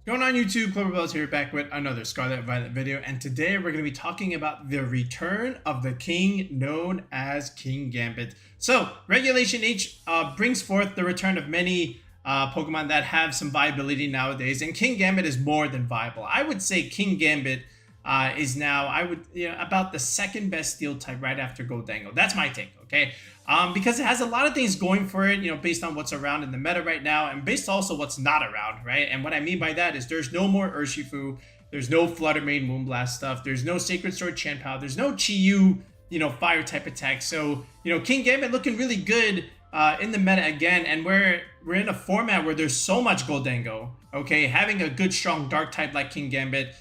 Going on YouTube, Cloverbells here back with another Scarlet Violet video, and today we're going to be talking about the return of the king known as Kingambit. So, regulationH brings forth the return of many Pokemon that have some viability nowadays, and Kingambit is more than viable. I would say Kingambit is now, about the second best steel type right after Gholdengo. That's my take, okay? Because it has a lot of things going for it, based on what's around in the meta right now, and based also what's not around, right? And what I mean by that is there's no more Urshifu, there's no Flutter Mane Moonblast stuff, there's no Sacred Sword Chien-Pao, there's no Chi-Yu, fire type attack. So, Kingambit looking really good in the meta again, and we're in a format where there's so much Gholdengo, okay? Having a good strong dark type like Kingambit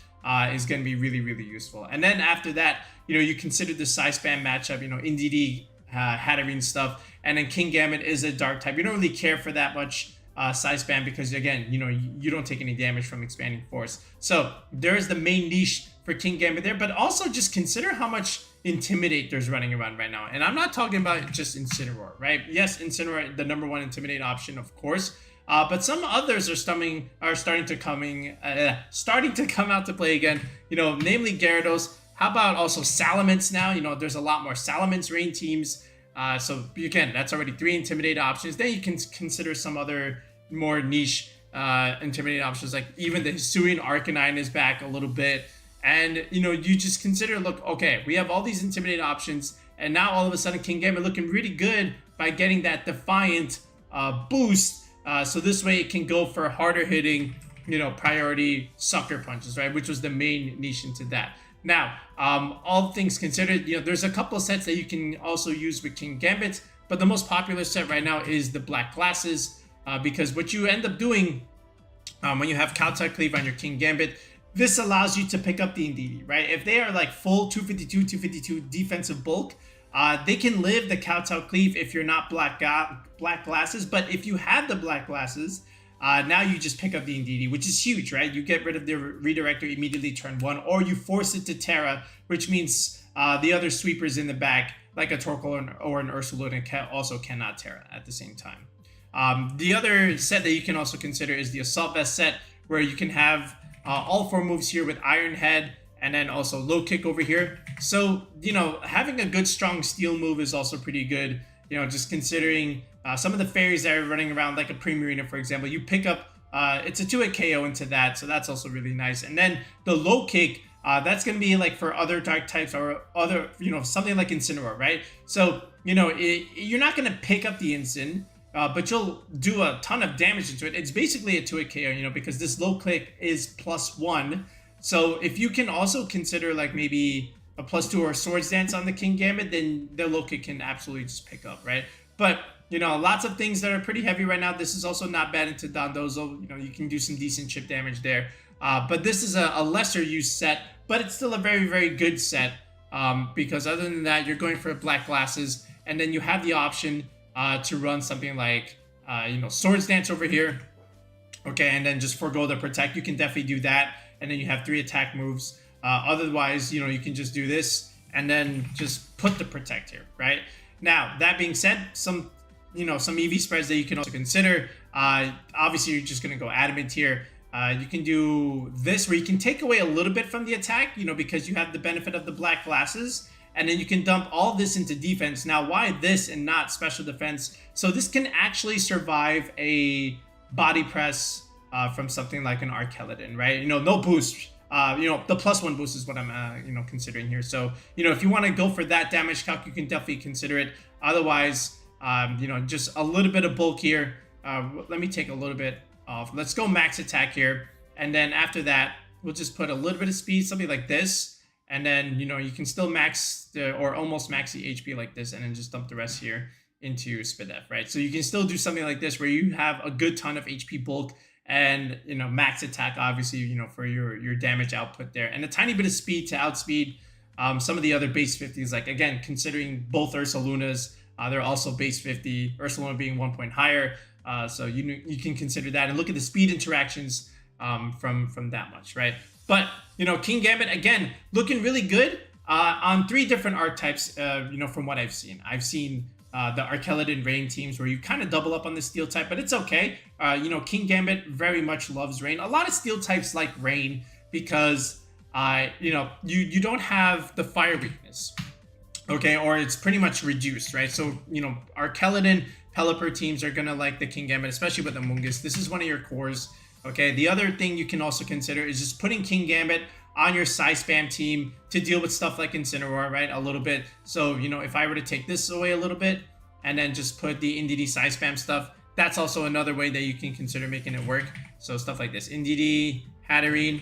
is going to be really, really useful. And then after that, you consider the Psyspam matchup, NDD, Hatterene stuff, and then Kingambit is a dark type. You don't really care for that much Psyspam because, again, you don't take any damage from Expanding Force. So there's the main niche for Kingambit there, but also just consider how much Intimidate there's running around right now. And I'm not talking about just Incineroar, right? Yes, Incineroar, the number one Intimidate option, of course. But some others are starting to come out to play again. Namely Gyarados. How about also Salamence now? There's a lot more Salamence rain teams. So again, that's already 3 Intimidate options. Then you can consider some other more niche Intimidate options, like even the Hisuian Arcanine is back a little bit. And you just consider, look, okay, we have all these Intimidate options, and now all of a sudden Kingambit looking really good by getting that Defiant boost. So this way it can go for harder hitting, priority sucker punches, right? Which was the main niche into that. Now, all things considered, there's a couple of sets that you can also use with Kingambit, but the most popular set right now is the Black Glasses, because what you end up doing when you have Kowtow Cleave on your Kingambit, this allows you to pick up the Indeedee, right? If they are like full 252 defensive bulk, they can live the Kowtow Cleave if you're not Black Glasses, but if you have the Black Glasses, now you just pick up the Indeedee, which is huge, right? You get rid of the Redirector immediately turn 1, or you force it to Terra, which means the other sweepers in the back, like a Torkoal or an Archaludon, also cannot Terra at the same time. The other set that you can also consider is the Assault Vest set, where you can have all 4 moves here with Iron Head, and then also Low Kick over here. So, having a good strong steel move is also pretty good, just considering some of the fairies that are running around, like a Primarina, for example. You pick up, it's a 2-hit KO into that, so that's also really nice. And then the Low Kick, that's going to be like for other dark types or other, something like Incineroar, right? So, you're not going to pick up the Incin, but you'll do a ton of damage into it. It's basically a 2-hit KO, because this Low Kick is +1. So if you can also consider like maybe a +2 or a Swords Dance on the Kingambit, then the Low Kick can absolutely just pick up, right? But, lots of things that are pretty heavy right now. This is also not bad into Dondozo. You can do some decent chip damage there. But this is a lesser used set, but it's still a very, very good set. Because other than that, you're going for Black Glasses, and then you have the option to run something like, Swords Dance over here. Okay, and then just forego the Protect. You can definitely do that. And then you have 3 attack moves. Otherwise, you can just do this and then just put the Protect here, right? Now, that being said, some EV spreads that you can also consider. Obviously, you're just going to go Adamant here. You can do this where you can take away a little bit from the attack, because you have the benefit of the Black Glasses. And then you can dump all this into defense. Now, why this and not special defense? So this can actually survive a body press from something like an Archaludon, right? No boost. The +1 boost is what I'm, considering here. So, if you want to go for that damage calc, you can definitely consider it. Otherwise, just a little bit of bulk here. Let me take a little bit off. Let's go max attack here. And then after that, we'll just put a little bit of speed, something like this. And then, you can still max or almost max the HP like this, and then just dump the rest here into Spadef, right? So you can still do something like this where you have a good ton of HP bulk and, max attack, obviously, for your damage output there. And a tiny bit of speed to outspeed some of the other base 50s. Like, again, considering both Ursalunas, they're also base 50, Ursaluna being 1 point higher. So you can consider that and look at the speed interactions from that much, right? But, Kingambit, again, looking really good on 3 different archetypes, from what I've seen. I've seen the Archaludon Rain teams where you kind of double up on the steel type, but it's okay. You know, Kingambit very much loves Rain. A lot of steel types like Rain because, you know, you don't have the fire weakness, okay, or it's pretty much reduced, right? So, you know, Archaludon, Pelipper teams are going to like the Kingambit, especially with Amoonguss. This is one of your cores, okay? The other thing you can also consider is just putting Kingambit on your Psyspam team to deal with stuff like Incineroar, right? A little bit. So, you know, if I were to take this away a little bit and then just put the Indeedee Psyspam stuff, that's also another way that you can consider making it work. So stuff like this, Indeedee, Hatterene,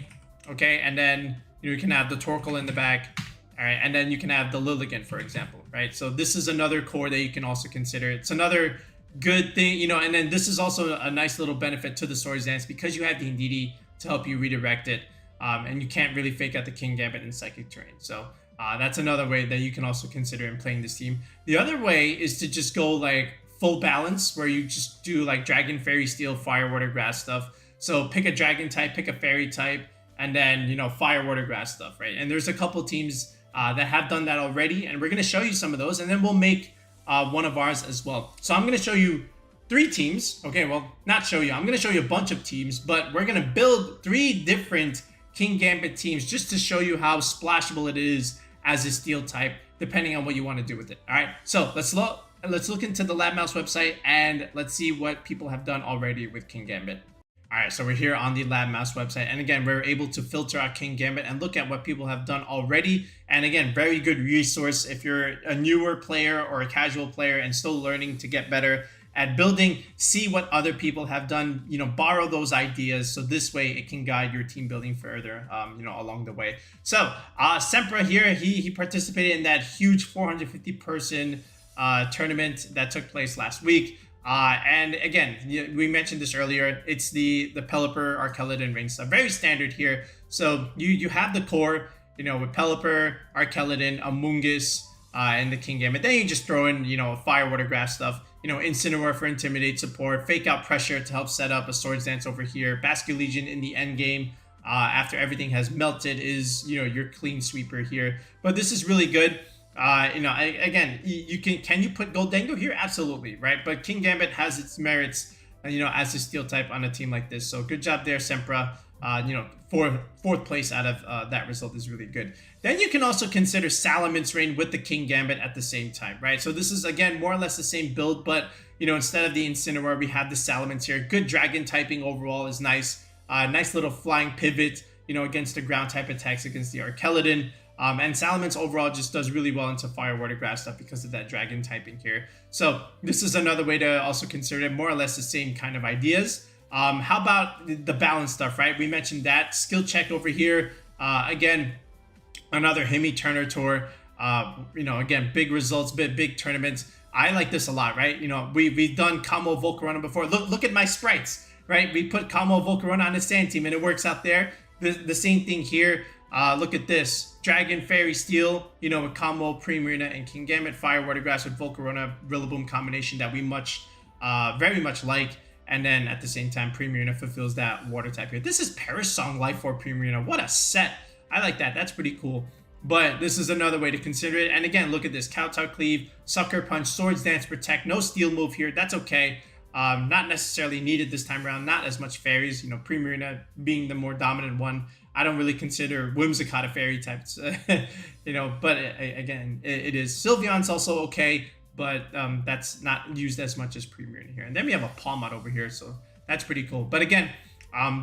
okay? And then you can have the Torkoal in the back, all right? And then you can have the Lilligant, for example, right? So this is another core that you can also consider. It's another good thing, you know, and then this is also a nice little benefit to the Swords Dance because you have the Indeedee to help you redirect it. And you can't really fake out the Kingambit in Psychic Terrain. So that's another way that you can also consider in playing this team. The other way is to just go like full balance where you just do like Dragon, Fairy, Steel, Fire, Water, Grass stuff. So pick a Dragon type, pick a Fairy type, and then, you know, Fire, Water, Grass stuff, right? And there's a couple teams that have done that already. And we're going to show you some of those. And then we'll make one of ours as well. So I'm going to show you 3 teams. Okay, well, not show you. I'm going to show you a bunch of teams. But we're going to build 3 different Kingambit teams just to show you how splashable it is as a steel type, depending on what you want to do with it. All right, so let's look into the Lab Mouse website and let's see what people have done already with Kingambit. All right, so we're here on the Lab Mouse website, and again, we're able to filter out Kingambit and look at what people have done already. And again, very good resource if you're a newer player or a casual player and still learning to get better at building. See what other people have done, you know, borrow those ideas, so this way it can guide your team building further, you know, along the way. So Sempra here, he participated in that huge 450 person tournament that took place last week, and again, we mentioned this earlier, it's the Pelipper, Archaludon, Rain stuff, very standard here. So you have the core, you know, with Pelipper, Archaludon, Amoonguss, and the Kingambit. Then you just throw in, you know, Fire, Water, Grass stuff. You know, Incineroar for Intimidate support, Fake Out Pressure to help set up a Swords Dance over here. Basculegion in the end game, after everything has melted, is, you know, your clean sweeper here. But this is really good. You know, again, you can you put Gholdengo here? Absolutely, right? But Kingambit has its merits, you know, as a steel type on a team like this. So good job there, Sempra. You know, fourth place out of that result is really good. Then you can also consider Salamence Rain with the Kingambit at the same time, right? So this is, again, more or less the same build, but, you know, instead of the Incineroar, we have the Salamence here. Good dragon typing overall is nice. Nice little flying pivot, you know, against the ground type attacks against the Archaludon. And Salamence overall just does really well into Fire, Water, Grass stuff because of that dragon typing here. So this is another way to also consider it, more or less the same kind of ideas. How about the balance stuff, right? We mentioned that. Skill check over here. Again, another Hemi Turner tour. You know, again, big results, big tournaments. I like this a lot, right? You know, we've done Combo Volcarona before. Look at my sprites, right? We put Combo Volcarona on the sand team and it works out there. The same thing here. Look at this. Dragon, Fairy, Steel, you know, with Combo, Primarina, and Kingambit, Fire, Water, Grass with Volcarona, Rillaboom combination that we very much like. And then at the same time, Primarina fulfills that water type here. This is Perish Song Life for Primarina. What a set. I like that. That's pretty cool. But this is another way to consider it. And again, look at this. Kowtow Cleave, Sucker Punch, Swords Dance, Protect. No Steel move here. That's okay. Not necessarily needed this time around. Not as much fairies. You know, Primarina being the more dominant one. I don't really consider Whimsicott a fairy type. You know, but again, it is. Sylveon's also okay. But that's not used as much as Primarina here. And then we have a Palmot over here, so that's pretty cool. But again,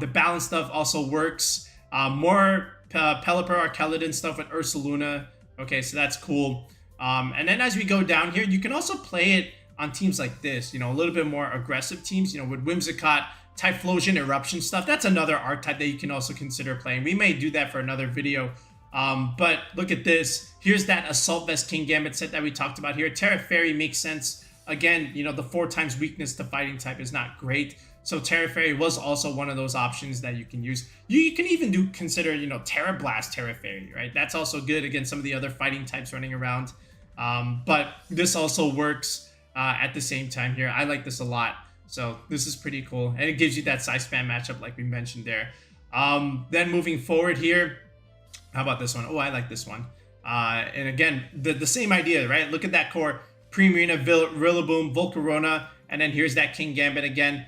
the balance stuff also works. More Pelipper, Archaludon stuff with Ursaluna. Okay, so that's cool. And then as we go down here, you can also play it on teams like this, you know, a little bit more aggressive teams, you know, with Whimsicott, Typhlosion, Eruption stuff. That's another archetype that you can also consider playing. We may do that for another video. But look at this. Here's that Assault Vest Kingambit set that we talked about here. Terra Fairy makes sense. Again, you know, the 4 times weakness to fighting type is not great. So Terra Fairy was also one of those options that you can use. You can even consider, you know, Terra Blast Terra Fairy, right? That's also good against some of the other fighting types running around. But this also works at the same time here. I like this a lot. So this is pretty cool. And it gives you that Psyspam matchup like we mentioned there. Then moving forward here, how about this one? Oh, I like this one. And again, the same idea, right? Look at that core. Primarina, Rillaboom, Volcarona, and then here's that Kingambit again.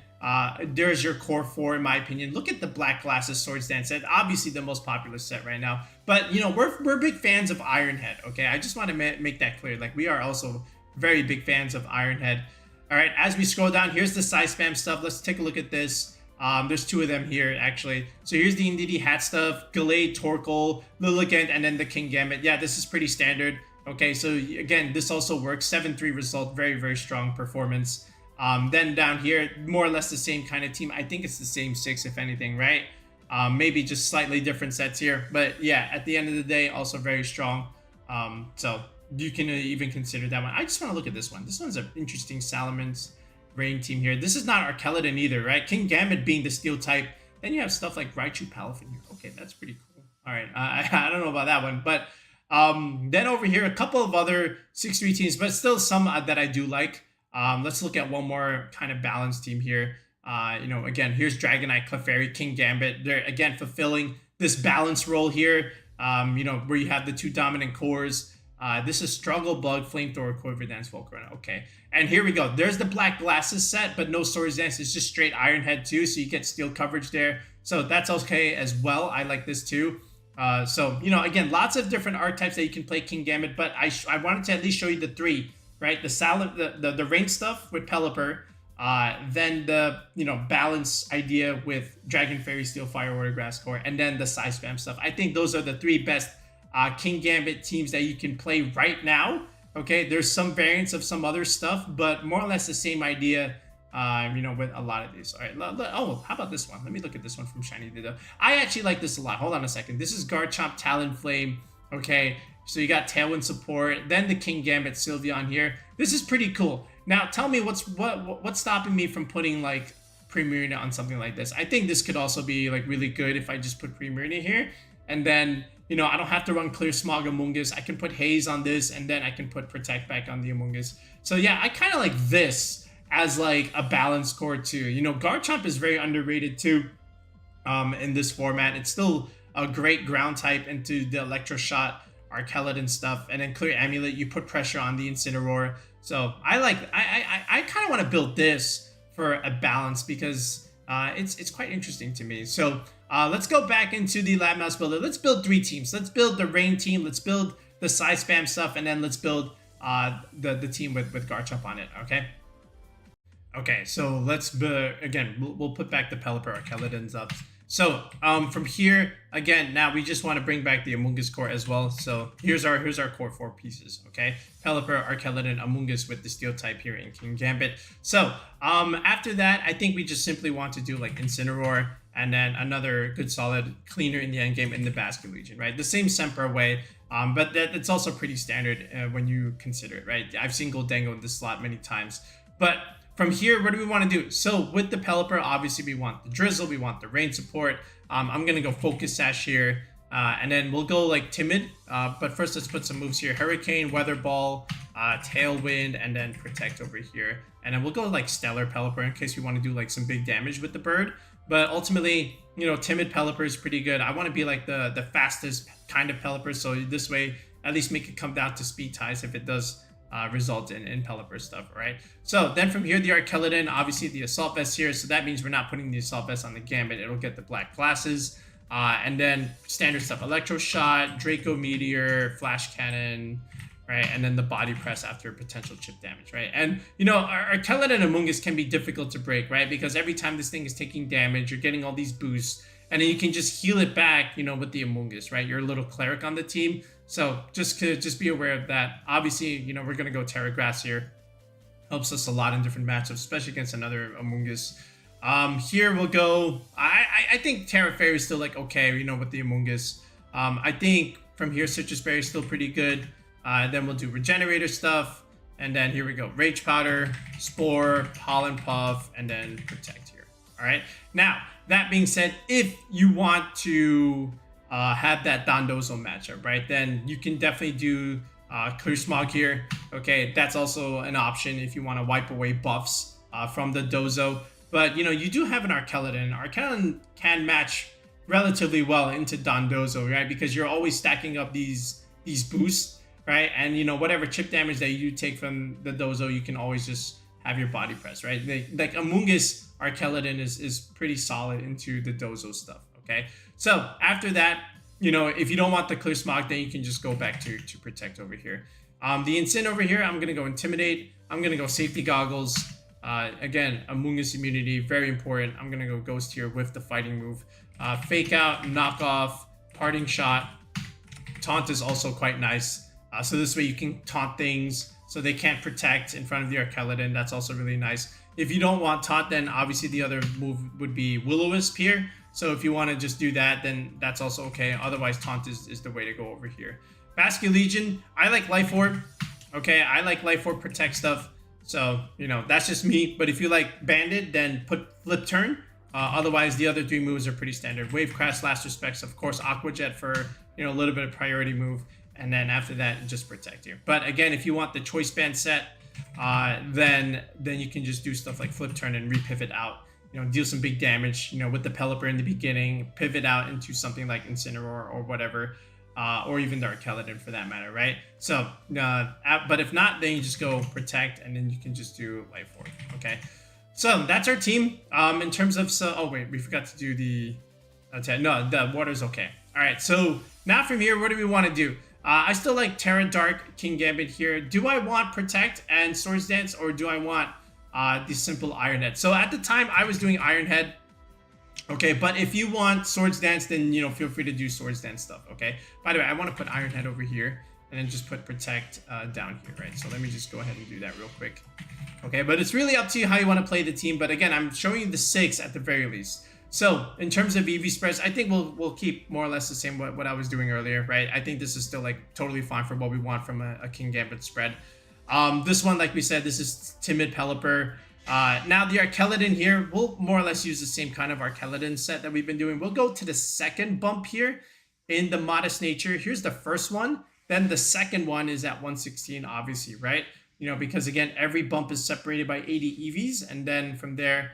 There's your core four, in my opinion. Look at the Black Glasses Swords Dance set. Obviously the most popular set right now. But, you know, we're big fans of Ironhead, okay? I just want to make that clear. Like, we are also very big fans of Ironhead. All right, as we scroll down, here's the Psyspam stuff. Let's take a look at this. There's two of them here, actually. So here's the Indeedee hat stuff, Gallade, Torkoal, Lilligant, and then the Kingambit. Yeah, this is pretty standard. Okay, so again, this also works. 7-3 result, very, very strong performance. Then down here, more or less the same kind of team. I think it's the same 6, if anything, right? Maybe just slightly different sets here. But yeah, at the end of the day, also very strong. So you can even consider that one. I just want to look at this one. This one's an interesting Salamence Rain team here. This is not Archaludon either, right? Kingambit being the steel type. Then you have stuff like Raichu Palafin here. Okay, that's pretty cool. All right, I don't know about that one. But then over here, a couple of other 6-3 teams, but still some that I do like. Let's look at one more kind of balanced team here. You know, again, here's Dragonite, Clefairy, Kingambit. They're, again, fulfilling this balance role here, you know, where you have the 2 dominant cores. This is Struggle Bug, Flamethrower, Quiver Dance, Volcarona. Okay, and here we go. There's the Black Glasses set, but no Swords Dance. It's just straight Ironhead too, so you get steel coverage there. So that's okay as well. I like this too. So, you know, again, lots of different archetypes that you can play Kingambit, but I wanted to at least show you the 3, right? The rain stuff with Pelipper, then the, you know, balance idea with Dragon Fairy, Steel Fire, Water Grass Core, and then the Psyspam stuff. I think those are the 3 best Kingambit teams that you can play right now. Okay, there's some variants of some other stuff, but more or less the same idea, you know, with a lot of these. All right, oh, how about this one? Let me look at this one from Shiny Ditto. I actually like this a lot. Hold on a second. This is Garchomp, Talonflame. Okay, so you got Tailwind support, then the Kingambit Sylveon here. This is pretty cool. Now, tell me what's stopping me from putting like Primarina on something like this. I think this could also be like really good if I just put Primarina here, and then, you know, I don't have to run Clear Smog Amoonguss. I can put Haze on this, and then I can put Protect back on the Amoonguss. So yeah, I kind of like this as like a balanced core too. You know, Garchomp is very underrated too in this format. It's still a great ground type into the Electro Shot, Archaludon stuff, and then Clear Amulet, you put pressure on the Incineroar. So I kind of want to build this for a balance because it's quite interesting to me. So let's go back into the Lab Mouse Builder. Let's build 3 teams. Let's build the Rain team. Let's build the Psyspam stuff, and then let's build the team with Garchomp on it. Okay. Okay. So let's again. We'll put back the Pelipper, Archaludons up. So from here again, now we just want to bring back the Amoonguss core as well. So here's our core 4 pieces. Okay, Pelipper, Archaludon, Amoonguss with the steel type here in Kingambit. So after that, I think we just simply want to do like Incineroar, and then another good solid cleaner in the end game in the Basculegion, right? The same Semper way, but it's also pretty standard when you consider it, right? I've seen Gholdengo in this slot many times, but from here, what do we want to do? So with the Pelipper, obviously we want the Drizzle, we want the Rain support. I'm going to go Focus Sash here, and then we'll go like Timid. But first, let's put some moves here. Hurricane, Weather Ball, Tailwind, and then Protect over here. And then we'll go like Stellar Pelipper in case we want to do like some big damage with the bird. But ultimately, you know, Timid Pelipper is pretty good. I want to be like the fastest kind of Pelipper, so this way, at least make it come down to speed ties if it does result in Pelipper stuff, right? So then from here, the Archaludon, obviously the Assault Vest here, so that means we're not putting the Assault Vest on the Gambit. It'll get the Black Glasses, and then standard stuff, Electro Shot, Draco Meteor, Flash Cannon, right? And then the Body Press after potential chip damage, right? And, you know, Archaludon and Amoonguss can be difficult to break, right? Because every time this thing is taking damage, you're getting all these boosts, and then you can just heal it back, you know, with the Amoonguss, right? You're a little cleric on the team. So just be aware of that. Obviously, you know, we're going to go Terra Grass here. Helps us a lot in different matchups, especially against another Amoonguss. Here we'll go. I think Terra Fairy is still like okay, you know, with the Amoonguss. I think from here, Citrus Berry is still pretty good. Then we'll do Regenerator stuff. And then here we go. Rage Powder, Spore, Pollen Puff, and then Protect here. All right. Now, that being said, if you want to have that Dondozo matchup, right, then you can definitely do Clear Smog here. Okay, that's also an option if you want to wipe away buffs from the Dozo. But, you know, you do have an Archaludon. Archaludon can match relatively well into Dondozo, right, because you're always stacking up these boosts. right? And you know, whatever chip damage that you take from the dozo, you can always just have your body press, right? Like Amoonguss Archaludon is pretty solid into the dozo stuff. Okay, so after that, you know, if you don't want the clear smog, then you can just go back to protect over here. The Incin over here, I'm gonna go Intimidate. I'm gonna go Safety Goggles. Again, Amoonguss immunity, very important. I'm gonna go Ghost here with the fighting move. Fake Out, Knock Off, Parting Shot. Taunt is also quite nice. So this way you can taunt things so they can't protect in front of the Archaludon. That's also really nice. If you don't want taunt, then obviously the other move would be Will-O-Wisp here. So if you want to just do that, then that's also okay. Otherwise, taunt is the way to go over here. Basculegion, I like Life Orb. Okay, I like Life Orb protect stuff. So, you know, that's just me. But if you like Bandit, then put Flip Turn. Otherwise, the other 3 moves are pretty standard. Wave Crash, Last Respects, of course, Aqua Jet for, you know, a little bit of priority move. And then after that, just protect here. But again, if you want the Choice Band set, then you can just do stuff like Flip Turn and repivot out. You know, deal some big damage, you know, with the Pelipper in the beginning, pivot out into something like Incineroar or whatever, or even the Archaludon for that matter, right? So, but if not, then you just go protect, and then you can just do Life Orb, okay? So that's our team. In terms of, oh wait, we forgot to do the, no, the water's okay. All right, so now from here, what do we want to do? I still like Terra Dark, Kingambit here. Do I want Protect and Swords Dance, or do I want the simple Iron Head? So at the time, I was doing Iron Head. Okay, but if you want Swords Dance, then, you know, feel free to do Swords Dance stuff, okay? By the way, I want to put Iron Head over here, and then just put Protect down here, right? So let me just go ahead and do that real quick. Okay, but it's really up to you how you want to play the team. But again, I'm showing you the 6 at the very least. So in terms of EV spreads, I think we'll keep more or less the same what I was doing earlier, right? I think this is still like totally fine for what we want from a Kingambit spread. This one, like we said, this is Timid Pelipper. Now the Archaludon here, we'll more or less use the same kind of Archaludon set that we've been doing. We'll go to the second bump here in the Modest Nature. Here's the first one. Then the second one is at 116, obviously, right? You know, because again, every bump is separated by 80 EVs, and then from there,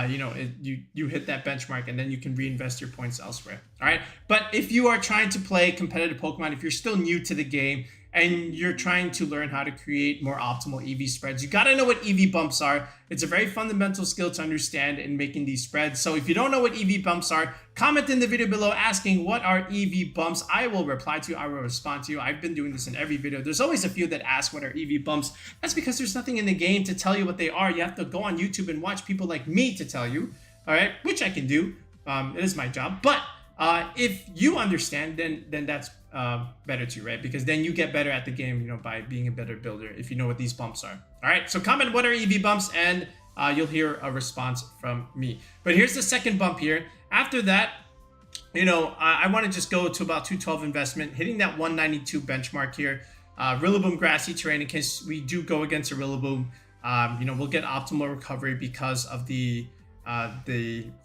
you know, you hit that benchmark, and then you can reinvest your points elsewhere. All right. But if you are trying to play competitive Pokemon, if you're still new to the game and you're trying to learn how to create more optimal EV spreads, you got to know what EV bumps are. It's a very fundamental skill to understand in making these spreads. So if you don't know what EV bumps are, comment in the video below asking what are EV bumps. I will reply to you. I will respond to you. I've been doing this in every video. There's always a few that ask what are EV bumps. That's because there's nothing in the game to tell you what they are. You have to go on YouTube and watch people like me to tell you, all right, which I can do. It is my job. But if you understand, then that's better too, right? Because then you get better at the game, you know, by being a better builder if you know what these bumps are. All right, so comment what are EV bumps, and you'll hear a response from me. But here's the second bump here. After that, you know, I want to just go to about 212 investment, hitting that 192 benchmark here. Rillaboom grassy terrain, in case we do go against a Rillaboom, you know, we'll get optimal recovery because of the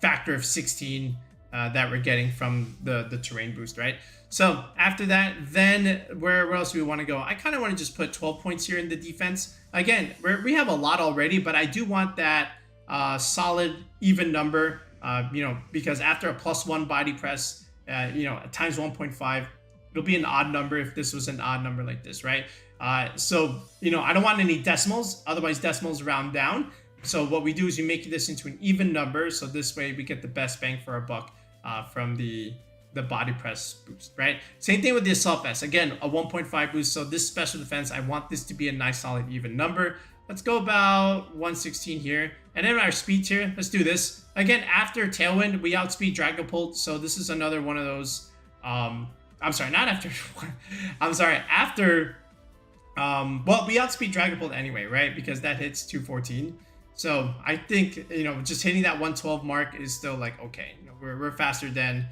factor of 16 that we're getting from the terrain boost, right? So after that, then where else do we want to go? I kind of want to just put 12 points here in the defense. Again, we have a lot already, but I do want that solid even number, you know, because after a +1 body press, you know, times 1.5, it'll be an odd number if this was an odd number like this, right? So, you know, I don't want any decimals, otherwise decimals round down. So what we do is you make this into an even number, so this way we get the best bang for our buck from the body press boost, right? Same thing with the Assault Vest. Again, a 1.5 boost, so this special defense, I want this to be a nice solid even number. Let's go about 116 here. And then our speed tier, let's do this. Again, after Tailwind, we outspeed Dragapult, so this is another one of those, I'm sorry, not after, I'm sorry, after, well, we outspeed Dragapult anyway, right? Because that hits 214. So I think, you know, just hitting that 112 mark is still like, okay, you know, we're faster than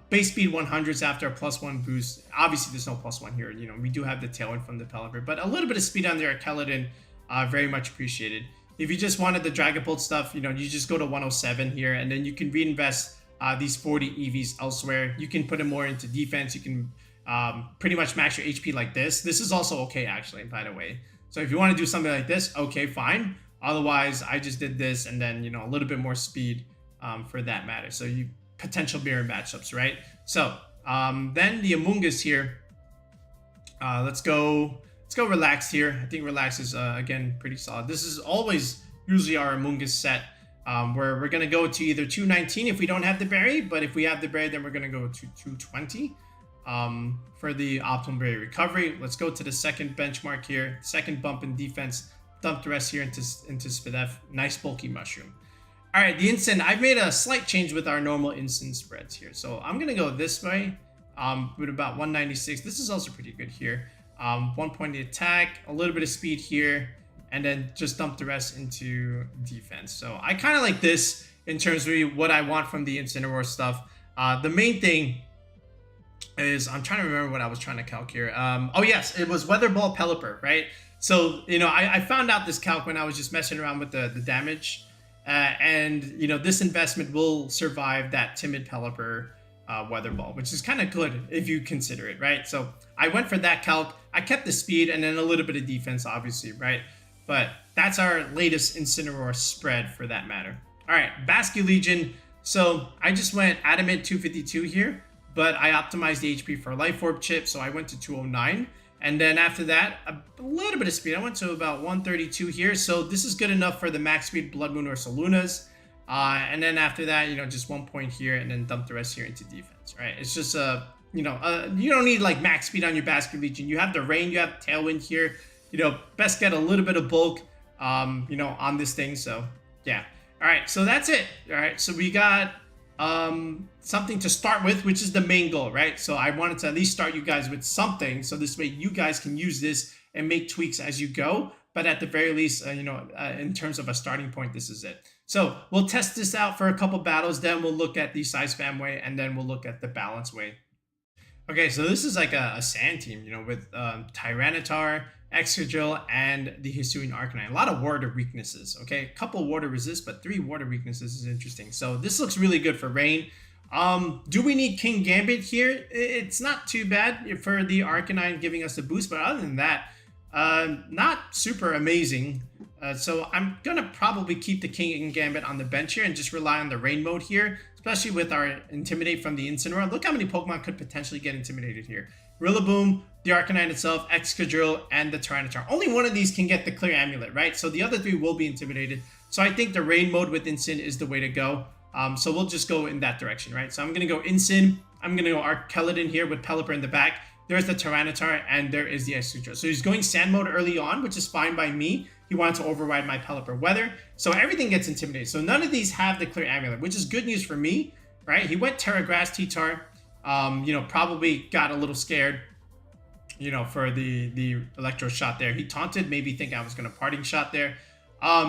base speed 100s after a +1 boost. Obviously, there's no +1 here. You know, we do have the Tailwind from the Pelipper, but a little bit of speed on the Archaludon, very much appreciated. If you just wanted the Dragapult stuff, you know, you just go to 107 here, and then you can reinvest these 40 EVs elsewhere. You can put it more into defense. You can pretty much max your HP like this. This is also okay, actually, by the way. So if you want to do something like this, okay, fine. Otherwise, I just did this, and then, you know, a little bit more speed for that matter. So you potential mirror matchups, right? So then the Amoonguss here, Let's go relaxed here. I think relax is again pretty solid. This is always usually our Amoonguss set, where we're gonna go to either 219 if we don't have the berry, but if we have the berry, then we're gonna go to 220 for the optimal berry recovery. Let's go to the second benchmark here. Second bump in defense. Dump the rest here into Spadef. Nice bulky mushroom. All right, the instant. I've made a slight change with our normal instant spreads here, so I'm gonna go this way. With about 196. This is also pretty good here. 1 point attack, a little bit of speed here, and then just dump the rest into defense. So I kind of like this in terms of what I want from the Incineroar stuff. The main thing is, I'm trying to remember what I was trying to calc here. Oh yes, it was Weather Ball Pelipper, right? So, you know, I found out this calc when I was just messing around with the damage. And, you know, this investment will survive that timid Pelipper Weather Ball, which is kind of good if you consider it, right? So I went for that calc. I kept the speed and then a little bit of defense, obviously, right? But that's our latest Incineroar spread for that matter. All right, Basculegion. So I just went Adamant 252 here, but I optimized the HP for a Life Orb chip, so I went to 209. And then after that, a little bit of speed. I went to about 132 here. So this is good enough for the max speed Blood Moon or Solunas. And then after that, you know, just 1 point here and then dump the rest here into defense, right? It's just you don't need like max speed on your Basculegion. You have the rain, you have Tailwind here. You know, best get a little bit of bulk, you know, on this thing. So yeah. All right, so that's it. All right, so we got something to start with, which is the main goal, right? So I wanted to at least start you guys with something, so this way you guys can use this and make tweaks as you go. But at the very least, in terms of a starting point, this is it. So we'll test this out for a couple battles, then we'll look at the Psyspam way, and then we'll look at the balance way. Okay, so this is like a sand team, you know, with Tyranitar, Excadrill, and the Hisuian Arcanine. A lot of water weaknesses, okay? A couple water resist, but 3 water weaknesses is interesting. So this looks really good for rain. Do we need Kingambit here? It's not too bad for the Arcanine giving us a boost, but other than that, not super amazing. So I'm gonna probably keep the Kingambit on the bench here and just rely on the rain mode here, especially with our Intimidate from the Incineroar. Look how many Pokemon could potentially get intimidated here. Rillaboom, the Arcanine itself, Excadrill, and the Tyranitar. Only one of these can get the Clear Amulet, right? So the other 3 will be intimidated. So I think the rain mode with Incin is the way to go. So we'll just go in that direction, right? So I'm going to go Incin. I'm going to go Archaludon here with Pelipper in the back. There's the Tyranitar, and there is the Excadrill. So he's going Sand mode early on, which is fine by me. He wanted to override my Pelipper Weather. So everything gets intimidated. So none of these have the Clear Amulet, which is good news for me, right? He went Terra Grass T-Tar. Probably got a little scared, for the Electro Shot there. He taunted, maybe think I was going to Parting Shot there.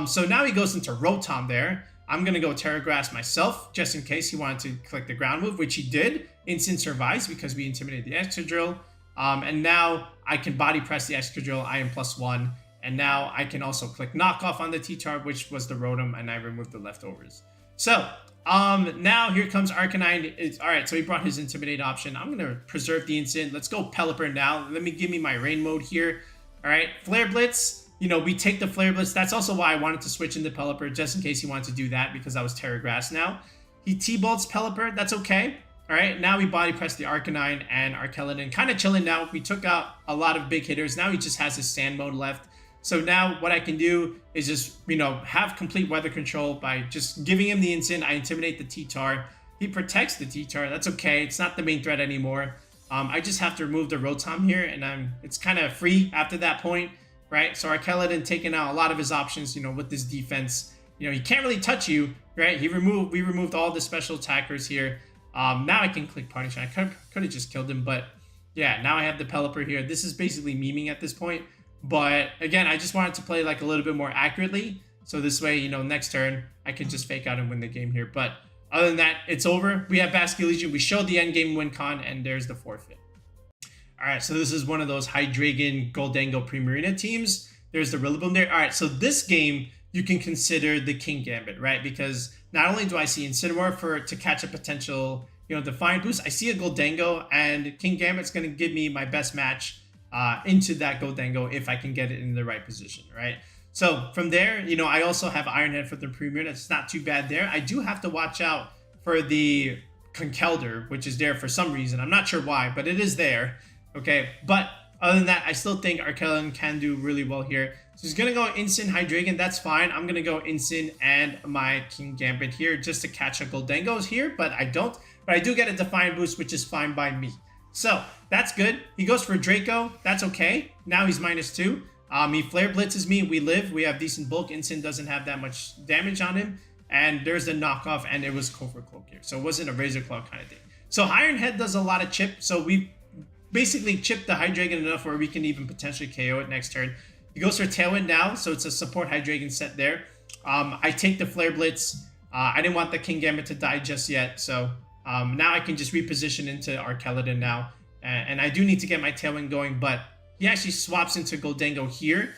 So now he goes into Rotom there. I'm going to go Terra Grass myself, just in case he wanted to click the ground move, which he did. Instant survives because we intimidated the Excadrill. And now I can body press the Excadrill. I am +1. And now I can also click knockoff on the T-Tar, which was the Rotom, and I removed the leftovers. So now here comes Arcanine. All right, so he brought his Intimidate option. I'm going to preserve the Instant. Let's go Pelipper now. Give me my rain mode here. All right, Flare Blitz. We take the Flare Blitz. That's also why I wanted to switch into Pelipper, just in case he wanted to do that, because I was Terra Grass now. He T-Bolts Pelipper. That's okay. All right, now we body press the Arcanine and Archaludon. Kind of chilling now. We took out a lot of big hitters. Now he just has his Sand mode left. So now what I can do is just, have complete weather control by just giving him the Instant. I intimidate the T-Tar. He protects the T-Tar. That's okay. It's not the main threat anymore. I just have to remove the Rotom here, and it's kind of free after that point, right? So Archaludon taking out a lot of his options, with this defense. He can't really touch you, right? We removed all the special attackers here. Now I can click Parting Shot. I could have just killed him, but yeah, now I have the Pelipper here. This is basically memeing at this point. But again, I just wanted to play like a little bit more accurately. So this way, next turn, I can just fake out and win the game here. But other than that, it's over. We have Basculegion. We showed the end game win con, and there's the forfeit. All right, so this is one of those Hydreigon, Gholdengo, Primarina teams. There's the Rillaboom there. All right, so this game, you can consider the Kingambit, right? Because not only do I see Incineroar to catch a potential, Defiant boost, I see a Gholdengo, and Kingambit's going to give me my best match into that Gholdengo if I can get it in the right position, right? So from there, I also have Ironhead for the Premier. It's not too bad there. I do have to watch out for the Conkeldurr, which is there for some reason. I'm not sure why, but it is there. Okay, but Other than that, I still think Archaludon can do really well here. So he's going to go Instant Hydreigon. That's fine. I'm going to go Instant and my Kingambit here just to catch a Gholdengo here, but I don't. But I do get a Defiant boost, which is fine by me. So that's good. He goes for Draco. That's okay. Now he's -2. He Flare Blitzes me. We live. We have decent bulk. Instant doesn't have that much damage on him. And there's the knockoff, and it was Cobra Cloak here. So it wasn't a Razor Claw kind of thing. So Iron Head does a lot of chip. So we basically chipped the Hydreigon enough where we can even potentially KO it next turn. He goes for Tailwind now. So it's a support Hydreigon set there. I take the Flare Blitz. I didn't want the Kingambit to die just yet. So now I can just reposition into Archaludon now. And I do need to get my Tailwind going, but he actually swaps into Gholdengo here.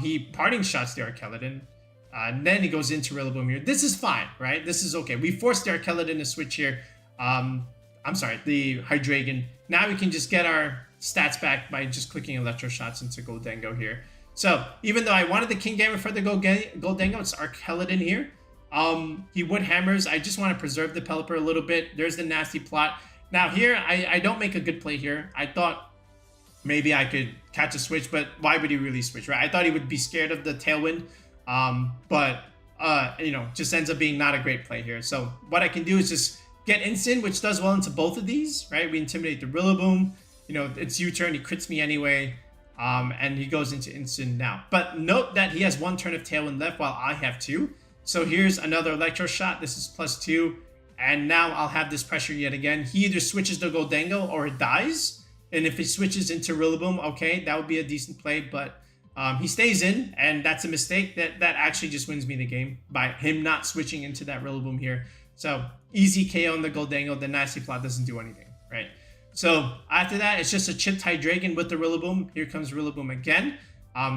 He Parting Shots the Archaludon. And then he goes into Rillaboom here. This is fine, right? This is okay. We forced the Archaludon to switch here. I'm sorry, the Hydreigon. Now we can just get our stats back by just clicking Electro Shots into Gholdengo here. So even though I wanted the Kingambit for the Gholdengo, it's Archaludon here. He Wood Hammers. I just want to preserve the Pelipper a little bit. There's the nasty plot. Now here, I don't make a good play here. I thought maybe I could catch a switch, but why would he really switch, right? I thought he would be scared of the Tailwind, but just ends up being not a great play here. So what I can do is just get Instant, which does well into both of these, right? We Intimidate the Rillaboom. It's U-turn. He crits me anyway, and he goes into Instant now. But note that he has 1 turn of Tailwind left while I have 2. So here's another Electro Shot. This is +2. And now I'll have this pressure yet again. He either switches to Gholdengo or it dies. And if he switches into Rillaboom, okay, that would be a decent play. But he stays in, and that's a mistake. That actually just wins me the game by him not switching into that Rillaboom here. So easy KO on the Gholdengo. The nasty plot doesn't do anything, right? So after that, it's just a chipped Hydreigon with the Rillaboom. Here comes Rillaboom again.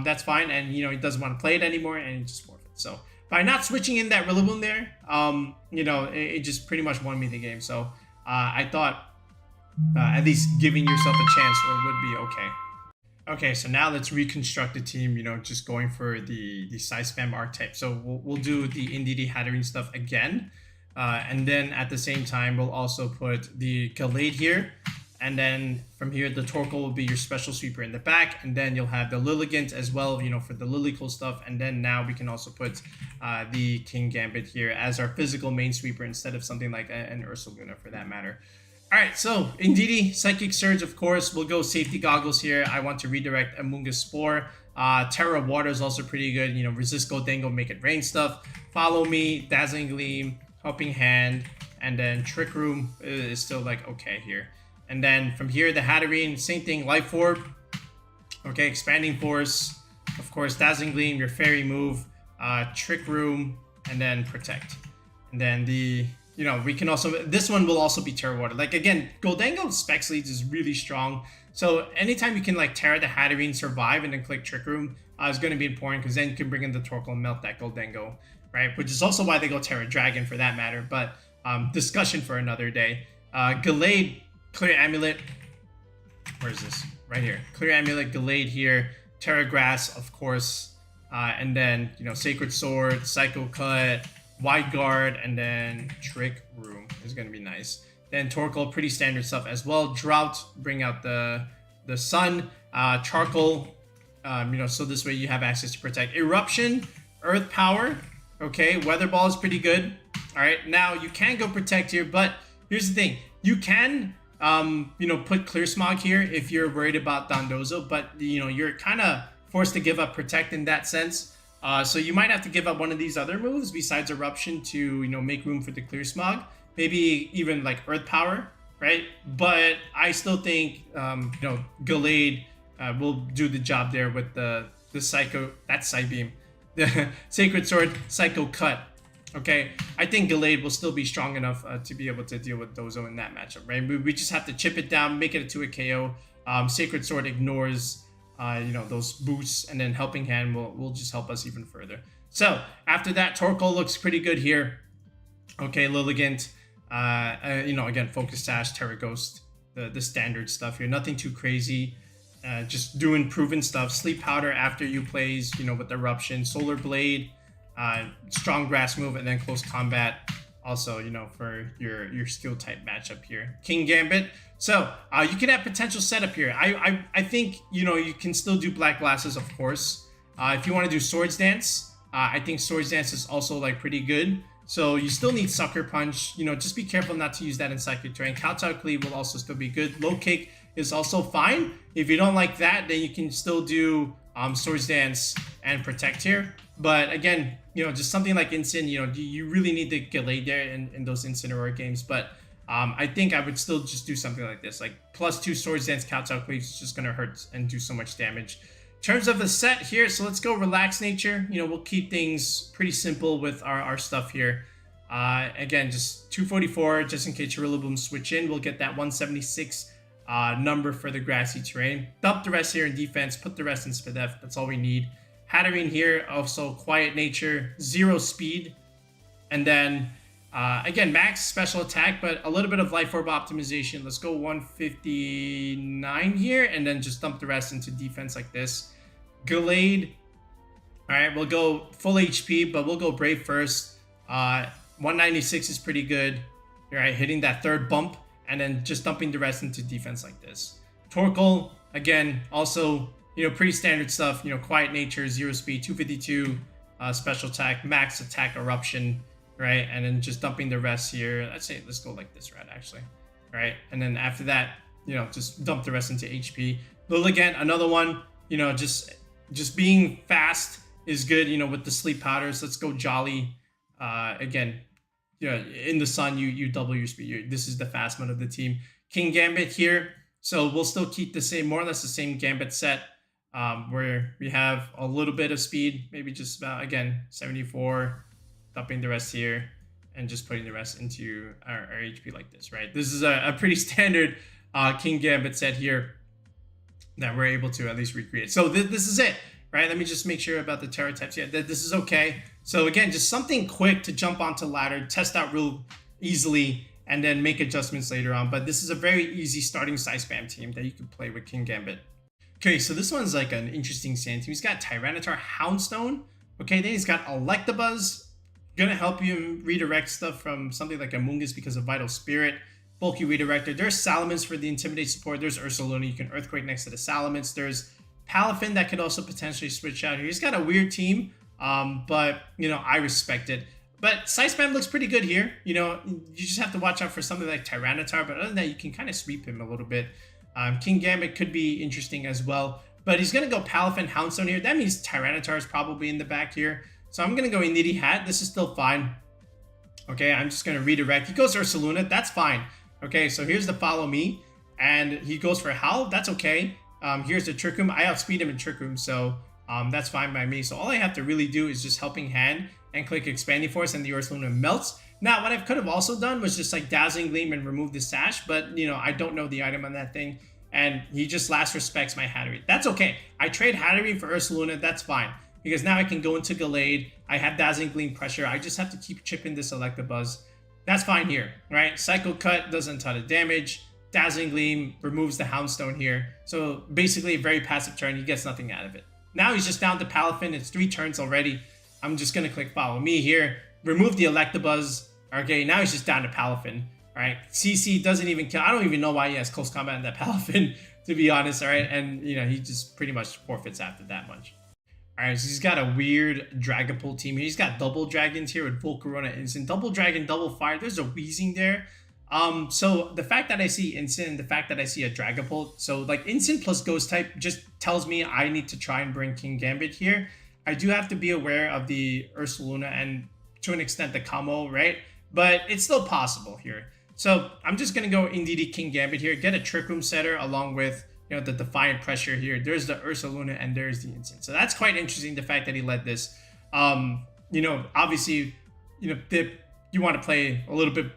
That's fine. And, he doesn't want to play it anymore, and he just forfeits. So by not switching in that Rillaboom there, it just pretty much won me the game. So I thought at least giving yourself a chance would be okay. Okay, so now let's reconstruct the team, just going for the Psyspam archetype. So we'll do the Indeedee Hatterene stuff again. And then at the same time, we'll also put the Gallade here. And then from here, the Torkoal will be your special sweeper in the back. And then you'll have the Lilligant as well, for the Lilycool stuff. And then now we can also put the Kingambit here as our physical main sweeper instead of something like an Ursaluna for that matter. All right, so Indeedee, Psychic Surge, of course. We'll go Safety Goggles here. I want to redirect Amoonguss Spore. Terra Water is also pretty good. Resist Gholdengo, make it rain stuff. Follow Me, Dazzling Gleam, Helping Hand, and then Trick Room is still okay here. And then from here, the Hatterene, same thing, Life Orb. Okay, Expanding Force. Of course, Dazzling Gleam, your Fairy move, Trick Room, and then Protect. And then we can also, this one will also be Terra Water. Again, Gholdengo Specs Leads is really strong. So anytime you can Terra the Hatterene, survive, and then click Trick Room is going to be important, because then you can bring in the Torkoal and melt that Gholdengo, right? Which is also why they go Terra Dragon for that matter. But discussion for another day. Gallade, Clear Amulet. Where is this? Right here. Clear Amulet, Gallade here. Terra Grass, of course. And then, Sacred Sword, Psycho Cut, Wide Guard, and then Trick Room is going to be nice. Then Torkoal, pretty standard stuff as well. Drought, bring out the Sun. Charcoal, so this way you have access to Protect. Eruption, Earth Power. Okay, Weather Ball is pretty good. All right, now you can go Protect here, but here's the thing. You can, put Clear Smog here if you're worried about Dondozo, but, you're kind of forced to give up Protect in that sense. So you might have to give up one of these other moves besides Eruption to, make room for the Clear Smog. Maybe even Earth Power, right? But I still think, Gallade will do the job there with the Psycho, that's Psybeam, the Sacred Sword, Psycho Cut. Okay, I think Gallade will still be strong enough to be able to deal with Dozo in that matchup, right? We just have to chip it down, make it to a KO. Sacred Sword ignores those boosts, and then Helping Hand will just help us even further. So after that, Torkoal looks pretty good here. Okay, Lilligant, again, Focus Sash, Terra Ghost, the standard stuff here. Nothing too crazy. Just doing proven stuff. Sleep Powder after you plays, with Eruption, Solar Blade, Strong Grass move, and then Close Combat. also, you know, for your skill type matchup here. Kingambit. So you can have potential setup here. I think, you know, you can still do Black Glasses, of course. If you want to do Swords Dance, I think Swords Dance is also like pretty good. So you still need Sucker Punch. You know, just be careful not to use that in Psychic Terrain. Kowtow Cleave will also still be good. Low Kick is also fine. If you don't like that, then you can still do Swords Dance and Protect here. But again, you know, just something like Instant, you know, you really need to get laid there in those Incineroar games. But I think I would still just do something like this. Like +2 Swords Dance, Kowtow Cleave is just going to hurt and do so much damage. In terms of the set here, so let's go Relax Nature. You know, we'll keep things pretty simple with our stuff here. Again, just 244, just in case Rillaboom switch in. We'll get that 176 number for the grassy terrain. Dump the rest here in defense, put the rest in Spadef. That's all we need. Hatterene here, also Quiet Nature, 0 speed. And then, again, max special attack, but a little bit of Life Orb optimization. Let's go 159 here, and then just dump the rest into defense like this. Gallade. All right, we'll go full HP, but we'll go Brave first. 196 is pretty good. All right, hitting that third bump, and then just dumping the rest into defense like this. Torkoal, again, also, you know, pretty standard stuff. You know, Quiet Nature, 0 speed, 252 special attack, max attack eruption, right? And then just dumping the rest here. Let's go like this route, actually. All right, and then after that, you know, just dump the rest into HP. Lilligant, another one, you know, just being fast is good, you know, with the sleep powders. Let's go Jolly. Again, you know, in the sun, you double your speed. This is the fast mode of the team. Kingambit here. So we'll still keep the same, more or less the same Gambit set, where we have a little bit of speed, maybe just about, again, 74, dumping the rest here, and just putting the rest into our HP like this, right? This is a pretty standard Kingambit set here that we're able to at least recreate. So this is it, right? Let me just make sure about the Terra types. Yeah, this is okay. So again, just something quick to jump onto ladder, test out real easily, and then make adjustments later on. But this is a very easy starting Psyspam team that you can play with Kingambit. Okay, so this one's like an interesting sand team. He's got Tyranitar, Houndstone. Okay, then he's got Electabuzz. Gonna help you redirect stuff from something like Amoonguss because of Vital Spirit. Bulky Redirector. There's Salamence for the Intimidate support. There's Ursaluna. You can Earthquake next to the Salamence. There's Palafin that could also potentially switch out here. He's got a weird team, but, you know, I respect it. But Psyspam looks pretty good here. You know, you just have to watch out for something like Tyranitar, but other than that, you can kind of sweep him a little bit. Kingambit could be interesting as well, but he's going to go Palafin, Houndstone here. That means Tyranitar is probably in the back here. So I'm going to go Initty Hat. This is still fine. Okay, I'm just going to redirect. He goes Ursaluna. That's fine. Okay, so here's the Follow Me, and he goes for Howl. That's okay. Here's the Trick Room. I outspeed him in Trick Room, so that's fine by me. So all I have to really do is just Helping Hand and click Expanding Force, and the Ursaluna melts. Now, what I could have also done was just like Dazzling Gleam and remove the Sash, but, you know, I don't know the item on that thing, and he just last respects my Hatterene. That's okay. I trade Hatterene for Ursaluna. That's fine, because now I can go into Gallade. I have Dazzling Gleam pressure. I just have to keep chipping this Electabuzz. That's fine here, right? Psycho Cut doesn't ton of damage. Dazzling Gleam removes the Houndstone here. So basically a very passive turn. He gets nothing out of it. Now he's just down to Palafin. It's 3 turns already. I'm just going to click Follow Me here. Remove the Electabuzz. Okay, now he's just down to Palafin. All right, CC doesn't even kill. I don't even know why he has close combat in that Palafin, to be honest. All right, and, you know, he just pretty much forfeits after that much. All right, so he's got a weird Dragapult team. He's got double dragons here with Volcarona Instant. Double dragon, double fire. There's a Wheezing there. So the fact that I see Instant and the fact that I see a Dragapult, so like Instant plus Ghost type just tells me I need to try and bring Kingambit here. I do have to be aware of the Ursaluna and to an extent the Kamo, right? But it's still possible here. So I'm just going to go Indeedee Kingambit here, get a Trick Room setter along with, you know, the Defiant pressure here. There's the Ursaluna and there's the Instant. So that's quite interesting, the fact that he led this. You know, obviously, you know, you want to play a little bit,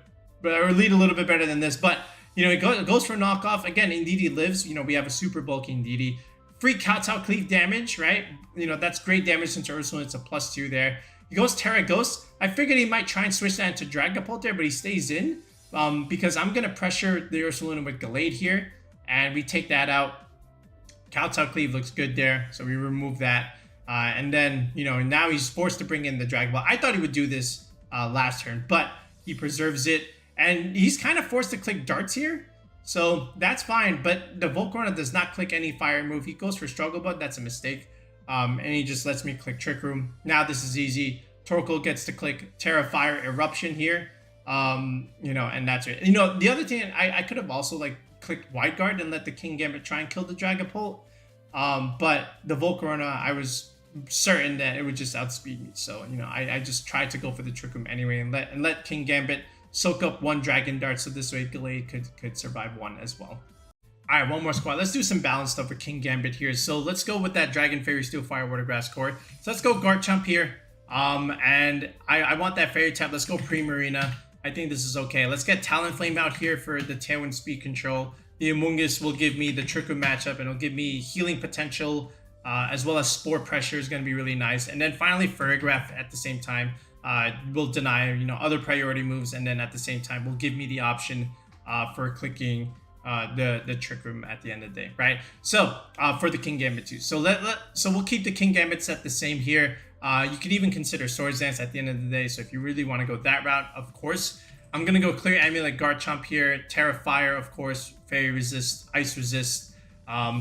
or lead a little bit better than this. But, you know, it goes for knockoff. Again, Indeedee lives. You know, we have a super bulky Indeedee. Free Kowtow Cleave damage, right? You know, that's great damage since Ursaluna. It's a +2 there. He goes Terra Ghost. I figured he might try and switch that into Dragapult there, but he stays in. Because I'm going to pressure the Ursaluna with Gallade here. And we take that out. Kowtow Cleave looks good there, so we remove that. And then, you know, now he's forced to bring in the Dragon Ball. I thought he would do this last turn, but He preserves it, and he's kind of forced to click darts here. So that's fine, but the Volcarona does not click any fire move. He goes for Struggle Bug. That's a mistake. And he just lets me click Trick Room. Now this is easy. Torkoal gets to click Terra Fire Eruption here. You know, and that's it. You know, the other thing, I could have also like clicked Wide Guard and let the Kingambit try and kill the Dragapult. But the Volcarona, I was certain that it would just outspeed me. So, you know, I just tried to go for the Trick Room anyway and let Kingambit soak up one Dragon Dart, so this way Gallade could survive one as well. All right, one more squad. Let's do some balanced stuff for Kingambit here. So let's go with that Dragon, Fairy, Steel, Fire, Water, Grass core. So let's go Garchomp here. And I want that Fairy type. Let's go Primarina. I think this is okay. Let's get Talonflame out here for the Tailwind speed control. The Amoonguss will give me the Trick Room matchup, and it'll give me healing potential, as well as Spore Pressure is going to be really nice. And then finally Ferrigraph at the same time. Will deny, you know, other priority moves, and then at the same time will give me the option for clicking the Trick Room at the end of the day, right? So for the Kingambit too. So so we'll keep the Kingambit set the same here. You could even consider Swords Dance at the end of the day. So if you really want to go that route, of course. I'm gonna go Clear Amulet, Garchomp here, Terra Fire, of course, Fairy Resist, Ice Resist,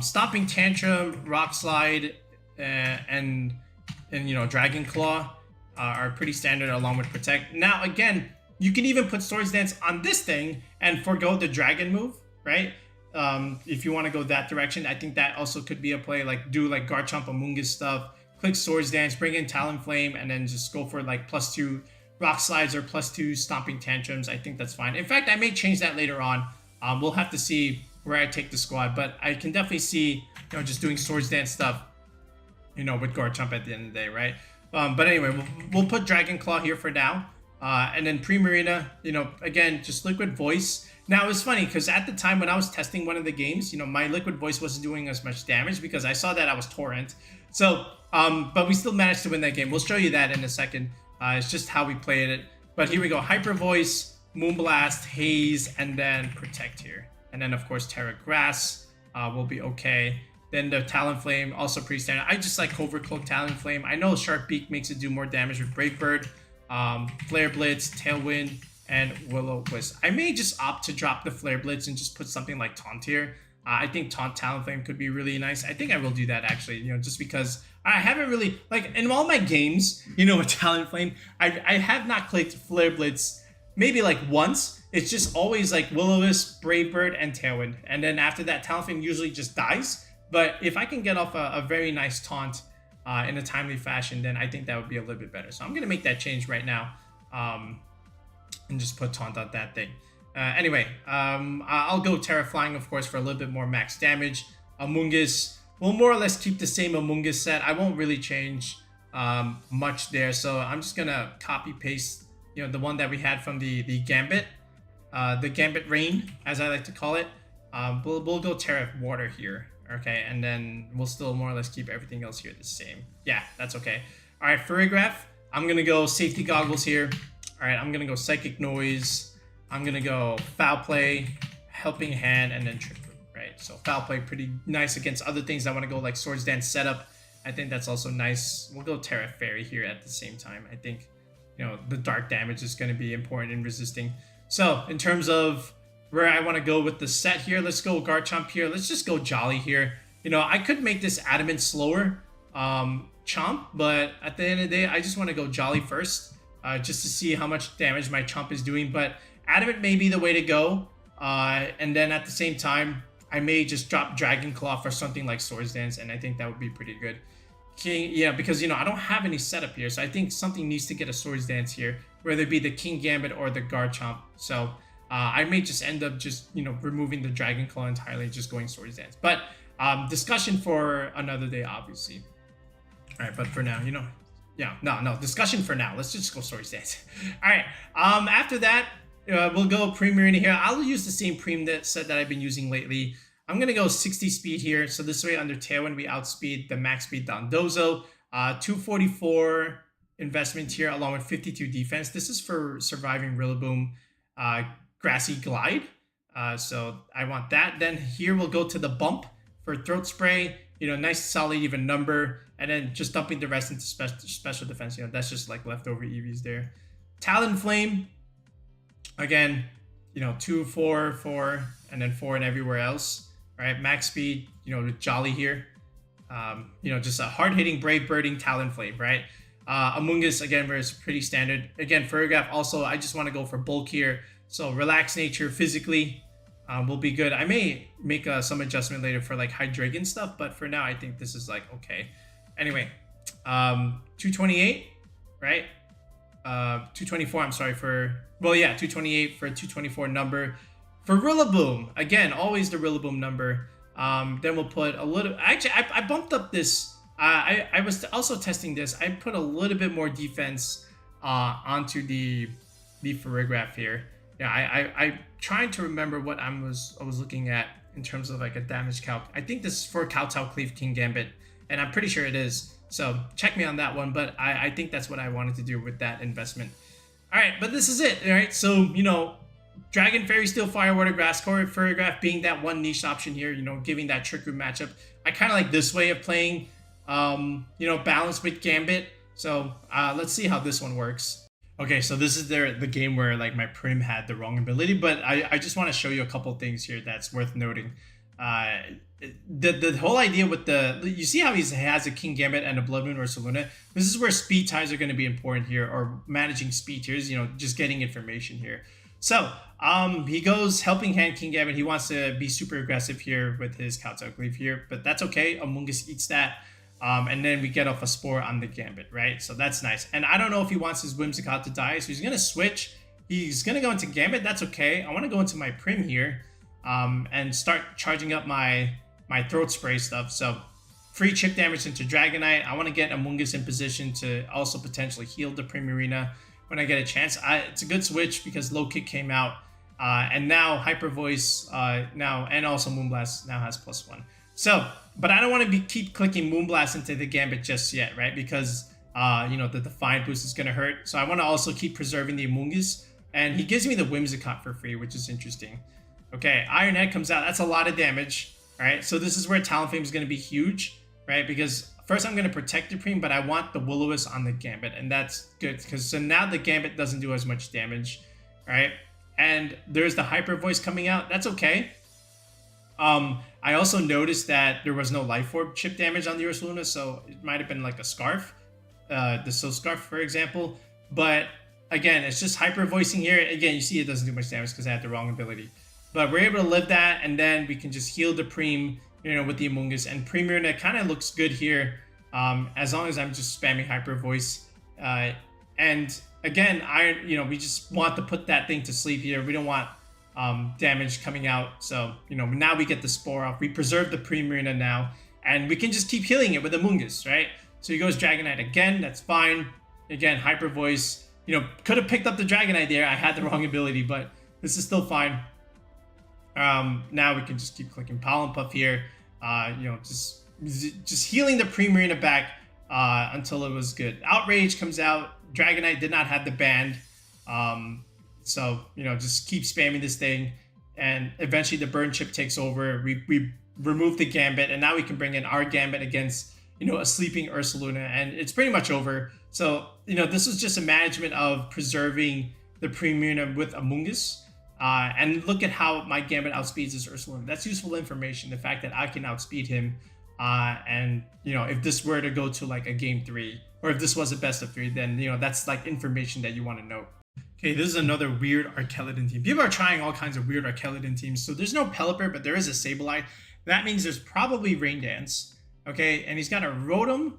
Stomping Tantrum, Rock Slide, and you know, Dragon Claw. Are pretty standard along with Protect. Now, again, you can even put Swords Dance on this thing and forgo the Dragon move, right? If you want to go that direction, I think that also could be a play. Like, do like Garchomp, Amoonguss stuff, click Swords Dance, bring in Talonflame, and then just go for like +2 Rock Slides or +2 Stomping Tantrums. I think that's fine. In fact, I may change that later on. We'll have to see where I take the squad, but I can definitely see, you know, just doing Swords Dance stuff, you know, with Garchomp at the end of the day, right? But anyway, we'll put Dragon Claw here for now. And then Primarina, you know, again, just Liquid Voice. Now, it was funny because at the time when I was testing one of the games, you know, my Liquid Voice wasn't doing as much damage because I saw that I was Torrent. So, but we still managed to win that game. We'll show you that in a second. It's just how we played it. But here we go. Hyper Voice, Moonblast, Haze, and then Protect here. And then, of course, Terra Grass will be okay. Then the Talonflame, also pretty standard. I just like Overcloak Talonflame. I know Sharp Beak makes it do more damage with Brave Bird, Flare Blitz, Tailwind, and Will-O-Wisp. I may just opt to drop the Flare Blitz and just put something like Taunt here. I think Taunt Talonflame could be really nice. I think I will do that actually, you know, just because I haven't really, like, in all my games, you know, with Talonflame, I have not clicked Flare Blitz maybe like once. It's just always like Will-O-Wisp, Brave Bird, and Tailwind. And then after that, Talonflame usually just dies. But if I can get off a very nice taunt in a timely fashion, then I think that would be a little bit better. So I'm going to make that change right now and just put taunt on that thing. Anyway, I'll go Terra Flying, of course, for a little bit more max damage. Amoonguss, we'll more or less keep the same Amoonguss set. I won't really change much there. So I'm just going to copy paste, you know, the one that we had from the Gambit. The Gambit Rain, as I like to call it. We'll go Terra Water here. Okay, and then we'll still more or less keep everything else here the same. Yeah, that's okay. All right, Furrygraph. I'm going to go Safety Goggles here. All right, I'm going to go Psychic Noise. I'm going to go Foul Play, Helping Hand, and then Trick Room, right? So Foul Play, pretty nice against other things that want to go like Swords Dance Setup. I think that's also nice. We'll go Terra Fairy here at the same time. I think, you know, the dark damage is going to be important in resisting. So in terms of where I want to go with the set here, let's go Garchomp here. Let's just go Jolly here. You know, I could make this Adamant slower Chomp, but at the end of the day, I just want to go Jolly first, just to see how much damage my Chomp is doing. But Adamant may be the way to go. And then at the same time, I may just drop Dragon Claw for something like Swords Dance, and I think that would be pretty good. Yeah, because, you know, I don't have any setup here, so I think something needs to get a Swords Dance here, whether it be the Kingambit or the Garchomp. So I may just end up just, you know, removing the Dragon Claw entirely and just going Swords Dance. But discussion for another day, obviously. All right, but for now, you know, yeah, no, discussion for now. Let's just go Swords Dance. All right, after that, we'll go Primarina here. I'll use the same Preem set that I've been using lately. I'm going to go 60 speed here. So this way under Tailwind, we outspeed the max speed Dondozo. 244 investment here along with 52 defense. This is for surviving Rillaboom. Grassy Glide, so I want that. Then here we'll go to the Bump for Throat Spray, you know, nice solid even number, and then just dumping the rest into special defense. You know, that's just like leftover EVs there. Talonflame, Again, 2, 4, 4, and then 4 and everywhere else. All right, max speed, with Jolly here. Just a hard-hitting, brave birding Talonflame, right? Amoonguss, again, is pretty standard. Again, Ferrograph, also, I just want to go for bulk here. So relaxed nature physically will be good. I may make some adjustment later for like Hydreigon stuff, but for now, I think this is like okay. Anyway, 228, right? 224, I'm sorry, 228 for 224 number. For Rillaboom, again, always the Rillaboom number. Then we'll put a little, actually, I bumped up this. I was also testing this. I put a little bit more defense onto the Ferrograph here. Yeah, I trying to remember what I was looking at in terms of like a damage calc. I think this is for Kowtow Cleave Kingambit, and I'm pretty sure it is. So check me on that one, but I think that's what I wanted to do with that investment. All right, but this is it. All right, so Dragon, Fairy, Steel, Fire, Water, Grass, Ferrograph being that one niche option here, giving that Trick Room matchup. I kind of like this way of playing, balanced with Gambit. So let's see how this one works. Okay, so this is the game where like my Prim had the wrong ability, but I just want to show you a couple things here that's worth noting. The whole idea with you see how he has a Kingambit and a Blood Moon Ursaluna. This is where speed ties are going to be important here, or managing speed tiers, just getting information here. So he goes Helping Hand Kingambit. He wants to be super aggressive here with his Kowtow Cleave here, but that's okay. Amoonguss eats that. And then we get off a Spore on the Gambit, right? So that's nice. And I don't know if he wants his Whimsicott to die, so he's going to switch. He's going to go into Gambit. That's okay. I want to go into my Prim here and start charging up my Throat Spray stuff. So free chip damage into Dragonite. I want to get Amoonguss in position to also potentially heal the Primarina when I get a chance. It's a good switch because Low Kick came out. And now Hyper Voice now, and also Moonblast now has +1. So, but I don't want to keep clicking Moonblast into the Gambit just yet, right? Because, the Defiant boost is going to hurt. So I want to also keep preserving the Amoonguss. And he gives me the Whimsicott for free, which is interesting. Okay, Iron Head comes out. That's a lot of damage, right? So this is where Talonflame is going to be huge, right? Because first I'm going to protect the Prim, but I want the Will-O-Wisp on the Gambit. And that's good, because so now the Gambit doesn't do as much damage, right? And there's the Hyper Voice coming out. That's okay. I also noticed that there was no Life Orb chip damage on the Ursaluna, so it might have been like a Scarf, the Soul Scarf, for example. But again, it's just Hyper Voicing here. Again, you see it doesn't do much damage because I had the wrong ability. But we're able to live that, and then we can just heal the Prim, with the Amoonguss. And Primarina kind of looks good here, as long as I'm just spamming Hyper Voice. And again, we just want to put that thing to sleep here. We don't want damage coming out. So, now we get the Spore off. We preserve the Primarina now, and we can just keep healing it with Amoonguss, right? So he goes Dragonite again. That's fine. Again, Hyper Voice. Could have picked up the Dragonite there. I had the wrong ability, but this is still fine. Now we can just keep clicking Pollen Puff here. Just healing the Primarina back until it was good. Outrage comes out. Dragonite did not have the band. So, just keep spamming this thing. And eventually the Burn Chip takes over. We remove the Gambit. And now we can bring in our Gambit against, a sleeping Ursaluna. And it's pretty much over. So, this is just a management of preserving the Primarina with Amoonguss. And look at how my Gambit outspeeds this Ursaluna. That's useful information. The fact that I can outspeed him. And, if this were to go to like a game 3, or if this was a best of 3, then, that's like information that you want to know. Okay, this is another weird Archaludon team. People are trying all kinds of weird Archaludon teams. So there's no Pelipper, but there is a Sableye. That means there's probably Rain Dance. Okay, and he's got a Rotom.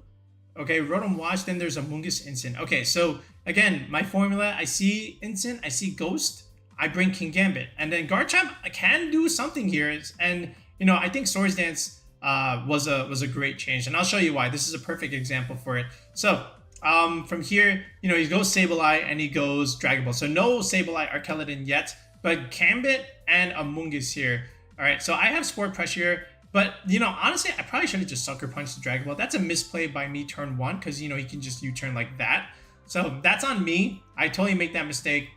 Okay, Rotom Wash. Then there's a Amoonguss Instant. Okay, so again, my formula, I see Instant, I see Ghost, I bring Kingambit. And then Garchomp can do something here. And, I think Swords Dance was a great change. And I'll show you why. This is a perfect example for it. So, from here, he goes Sableye and he goes Dragapult. So no Sableye Archaludon yet, but Gambit and Amoonguss here. All right, so I have Spore Pressure, but, honestly, I probably should have just Sucker Punched the Dragapult. That's a misplay by me turn 1 because, he can just U-turn like that. So that's on me. I totally make that mistake.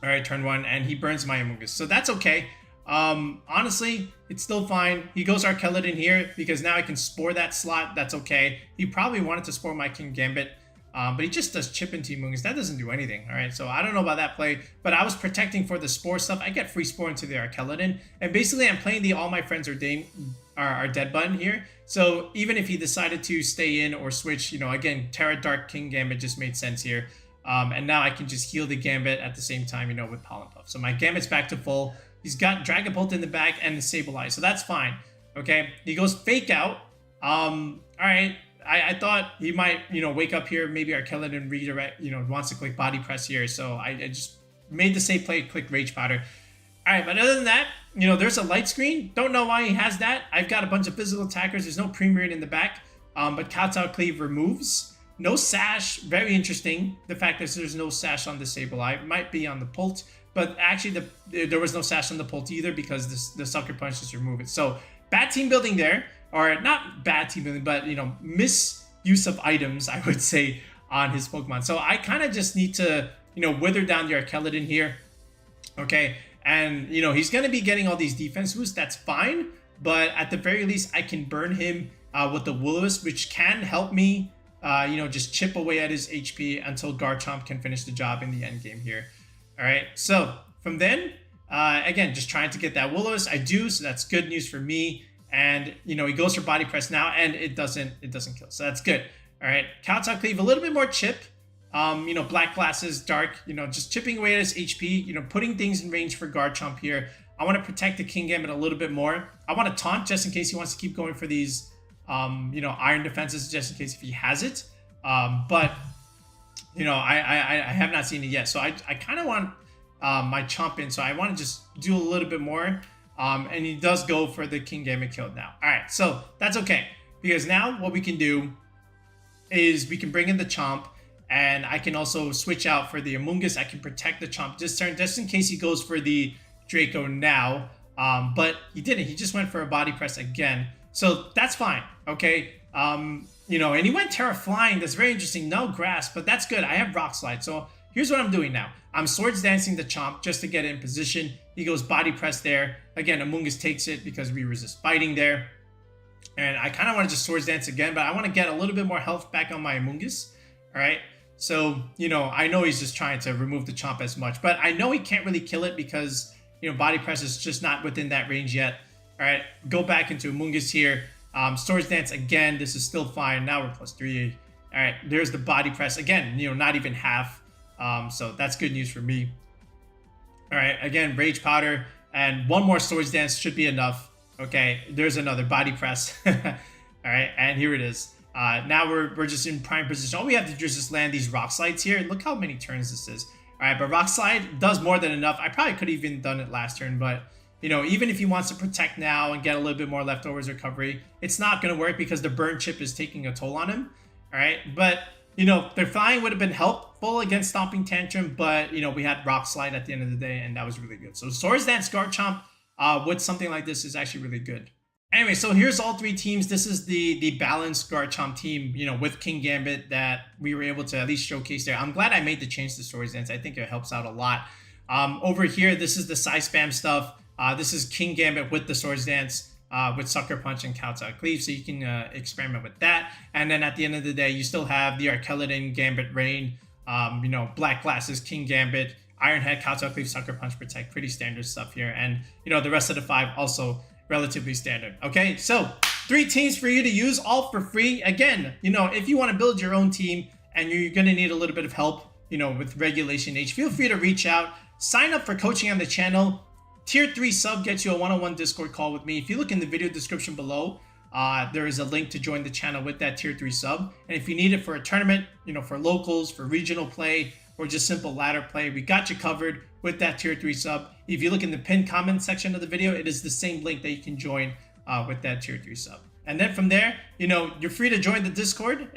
All right, turn 1, and he burns my Amoonguss. So that's okay. Honestly, it's still fine. He goes Archaludon here because now I can Spore that slot. That's okay. He probably wanted to Spore my Kingambit. But he just does chip into Mungus. That doesn't do anything. All right, so I don't know about that play, but I was protecting for the Spore stuff. I get free Spore into the Archaludon, and basically I'm playing the All My Friends Are Dead button here. So even if he decided to stay in or switch, you know, again, Terra Dark Kingambit just made sense here. And now I can just heal the Gambit at the same time, you know, with Pollen Puff. So my Gambit's back to full. He's got Dragapult in the back and the Sableye, so that's fine. Okay, he goes Fake Out. All right. I thought he might, you know, wake up here. Maybe Archaludon redirect, you know, wants to click Body Press here. So I just made the safe play, click Rage Powder. All right, but other than that, you know, there's a light screen. Don't know why he has that. I've got a bunch of physical attackers. There's no Premierate in the back, but Kowtow Cleave removes. No Sash. Very interesting. The fact that there's no Sash on the Sableye. Might be on the Pult, but actually there was no Sash on the Pult either because the Sucker Punch just removed it. So bad team building there. Or not bad team building, but, you know, misuse of items, I would say, on his Pokemon. So I kind of just need to, you know, wither down the Archaludon here. Okay, and, you know, he's going to be getting all these defense boosts. That's fine, but at the very least, I can burn him with the Will-O-Wisp, which can help me, you know, just chip away at his HP until Garchomp can finish the job in the end game here. All right, so from then, again, just trying to get that Will-O-Wisp. I do, so that's good news for me. And, you know, he goes for Body Press now, and it doesn't kill. So that's good. All right. Kowtow Cleave, a little bit more chip. You know, Black Glasses, Dark, you know, just chipping away at his HP, you know, putting things in range for Garchomp here. I want to protect the Kingambit a little bit more. I want to taunt just in case he wants to keep going for these, you know, Iron Defenses, just in case if he has it. But, you know, I have not seen it yet. So I kind of want my Chomp in. So I want to just do a little bit more. And he does go for the Kingambit killed now. All right, so that's okay. Because now what we can do is we can bring in the Chomp, and I can also switch out for the Amoonguss. I can protect the Chomp this turn, just in case he goes for the Draco now. But he didn't. He just went for a Body Press again. So that's fine, okay? You know, and he went Terra Flying. That's very interesting. No Grass, but that's good. I have Rock Slide. So here's what I'm doing now. I'm Swords Dancing the Chomp just to get it in position. He goes Body Press there. Again, Amoonguss takes it because we resist biting there. And I kind of want to just Swords Dance again, but I want to get a little bit more health back on my Amoonguss. All right. So, you know, I know he's just trying to remove the Chomp as much, but I know he can't really kill it because, you know, Body Press is just not within that range yet. All right. Go back into Amoonguss here. Swords Dance again. This is still fine. Now we're +3. All right. There's the Body Press. Again, you know, not even half. So that's good news for me. All right. Again, Rage Powder. And one more Swords Dance should be enough. Okay, there's another Body Press. All right, and here it is. Now we're just in prime position. All we have to do is just land these Rock Slides here. Look how many turns this is. All right, but Rock Slide does more than enough. I probably could have even done it last turn, but, you know, even if he wants to protect now and get a little bit more leftovers recovery, it's not going to work because the burn chip is taking a toll on him. All right, but, you know, their flying would have been helpful against Stomping Tantrum, but, you know, we had Rock Slide at the end of the day, and that was really good. So Swords Dance Garchomp with something like this is actually really good. Anyway, so here's all three teams. This is the balanced Garchomp team, you know, with Kingambit that we were able to at least showcase there. I'm glad I made the change to Swords Dance. I think it helps out a lot. Over here, this is the Psyspam stuff. This is Kingambit with the Swords Dance. With Sucker Punch and Kowtow Cleave, so you can experiment with that. And then at the end of the day, you still have the Archaludon, Gambit, Rain, you know, Black Glasses, Kingambit, Iron Head, Kowtow Cleave, Sucker Punch, Protect. Pretty standard stuff here. And, you know, the rest of the 5 also relatively standard. Okay, so 3 teams for you to use, all for free. Again, you know, if you want to build your own team and you're going to need a little bit of help, you know, with regulationH, feel free to reach out. Sign up for coaching on the channel. Tier 3 sub gets you a one-on-one Discord call with me. If you look in the video description below, there is a link to join the channel with that Tier 3 sub. And if you need it for a tournament, you know, for locals, for regional play, or just simple ladder play, we got you covered with that Tier 3 sub. If you look in the pinned comment section of the video, it is the same link that you can join with that Tier 3 sub. And then from there, you know, you're free to join the Discord.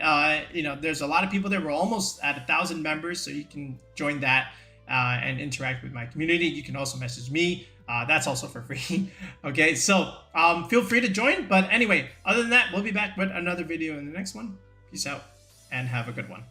You know, there's a lot of people there. We're almost at 1,000 members, so you can join that and interact with my community. You can also message me. That's also for free. Okay, so feel free to join. But anyway, other than that, we'll be back with another video in the next one. Peace out and have a good one.